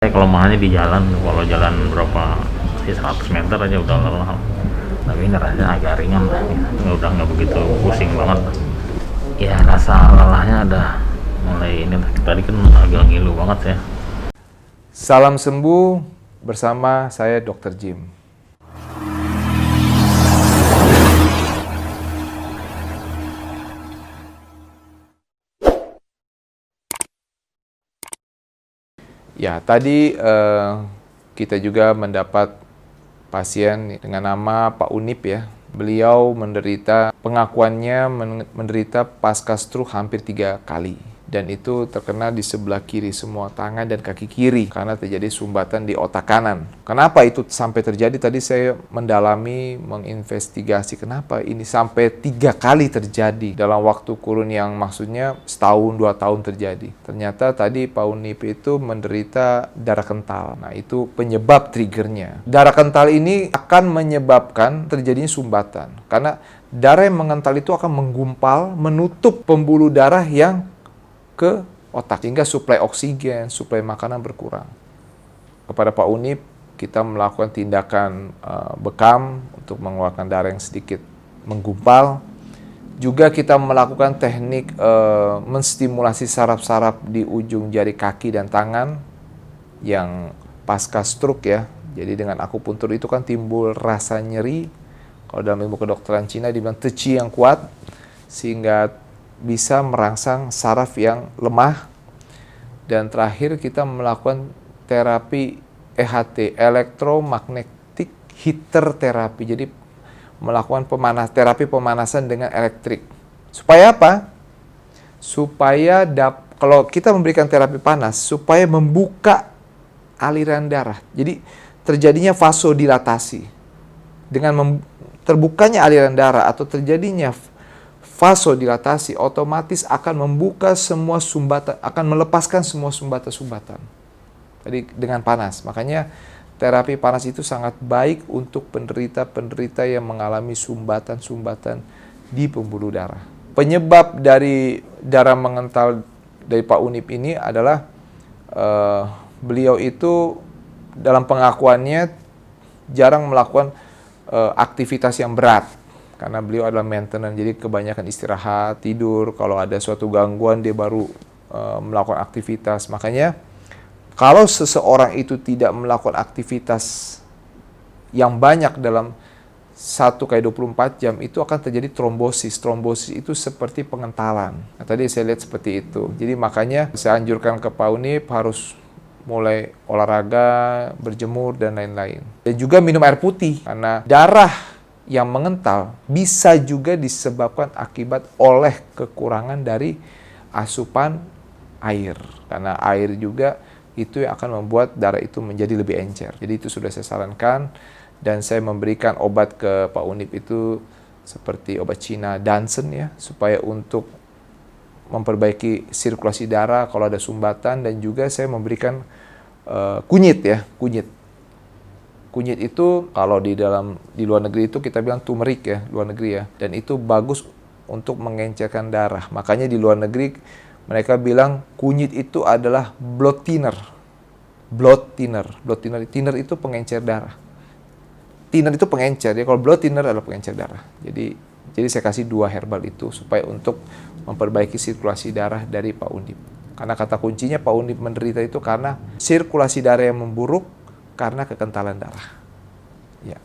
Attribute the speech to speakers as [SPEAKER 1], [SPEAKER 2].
[SPEAKER 1] Kelemahannya di jalan, kalau jalan berapa sih 100 meter aja udah lelah, tapi ini rasanya agak ringan lah, udah nggak begitu pusing banget. Ya rasa lelahnya ada mulai ini, tadi kan agak ngilu banget ya.
[SPEAKER 2] Salam sembuh bersama saya Dr. Jim. Ya, tadi kita juga mendapat pasien dengan nama Pak Unip ya. Beliau menderita, pengakuannya menderita pasca stroke hampir 3 kali. Dan itu terkena di sebelah kiri semua, tangan dan kaki kiri, karena terjadi sumbatan di otak kanan. Kenapa itu sampai terjadi? Tadi saya mendalami, menginvestigasi kenapa ini sampai 3 kali terjadi dalam waktu kurun yang maksudnya setahun, 2 tahun terjadi. Ternyata tadi Pak Unip itu menderita darah kental. Nah, itu penyebab triggernya. Darah kental ini akan menyebabkan terjadinya sumbatan. Karena darah yang mengental itu akan menggumpal, menutup pembuluh darah yang ke otak, sehingga suplai oksigen, suplai makanan berkurang. Kepada Pak Unip, kita melakukan tindakan bekam untuk mengeluarkan darah yang sedikit menggumpal. Juga kita melakukan teknik menstimulasi saraf-saraf di ujung jari kaki dan tangan yang pasca stroke ya. Jadi dengan akupuntur itu kan timbul rasa nyeri. Kalau dalam ilmu kedokteran Cina dibilang teci yang kuat, sehingga bisa merangsang saraf yang lemah. Dan terakhir kita melakukan terapi EHT, elektromagnetic heater terapi. Jadi melakukan terapi pemanasan dengan elektrik. Supaya apa? Supaya kalau kita memberikan terapi panas, supaya membuka aliran darah. Jadi terjadinya vasodilatasi. Dengan terbukanya aliran darah atau terjadinya vasodilatasi, otomatis akan membuka semua sumbatan, akan melepaskan semua sumbatan-sumbatan. Tadi dengan panas. Makanya terapi panas itu sangat baik untuk penderita-penderita yang mengalami sumbatan-sumbatan di pembuluh darah. Penyebab dari darah mengental dari Pak Unip ini adalah beliau itu dalam pengakuannya jarang melakukan aktivitas yang berat. Karena beliau adalah maintenance, jadi kebanyakan istirahat, tidur. Kalau ada suatu gangguan, dia baru melakukan aktivitas. Makanya, kalau seseorang itu tidak melakukan aktivitas yang banyak dalam 1x24 jam, itu akan terjadi trombosis. Trombosis itu seperti pengentalan. Nah, tadi saya lihat seperti itu. Jadi makanya saya anjurkan ke Pak Unip harus mulai olahraga, berjemur, dan lain-lain. Dan juga minum air putih, karena darah yang mengental bisa juga disebabkan akibat oleh kekurangan dari asupan air. Karena air juga itu yang akan membuat darah itu menjadi lebih encer. Jadi itu sudah saya sarankan, dan saya memberikan obat ke Pak Unip itu seperti obat Cina Dansen ya, supaya untuk memperbaiki sirkulasi darah kalau ada sumbatan. Dan juga saya memberikan kunyit ya, kunyit. Kunyit itu kalau di luar negeri itu kita bilang turmeric ya, luar negeri ya. Dan itu bagus untuk mengencerkan darah. Makanya di luar negeri mereka bilang kunyit itu adalah blood thinner. Blood thinner. Blood thinner itu pengencer darah. Thinner itu pengencer ya. Kalau blood thinner adalah pengencer darah. Jadi saya kasih 2 herbal itu supaya untuk memperbaiki sirkulasi darah dari Pak Unip. Karena kata kuncinya Pak Unip menderita itu karena sirkulasi darah yang memburuk karena kekentalan darah. Ya.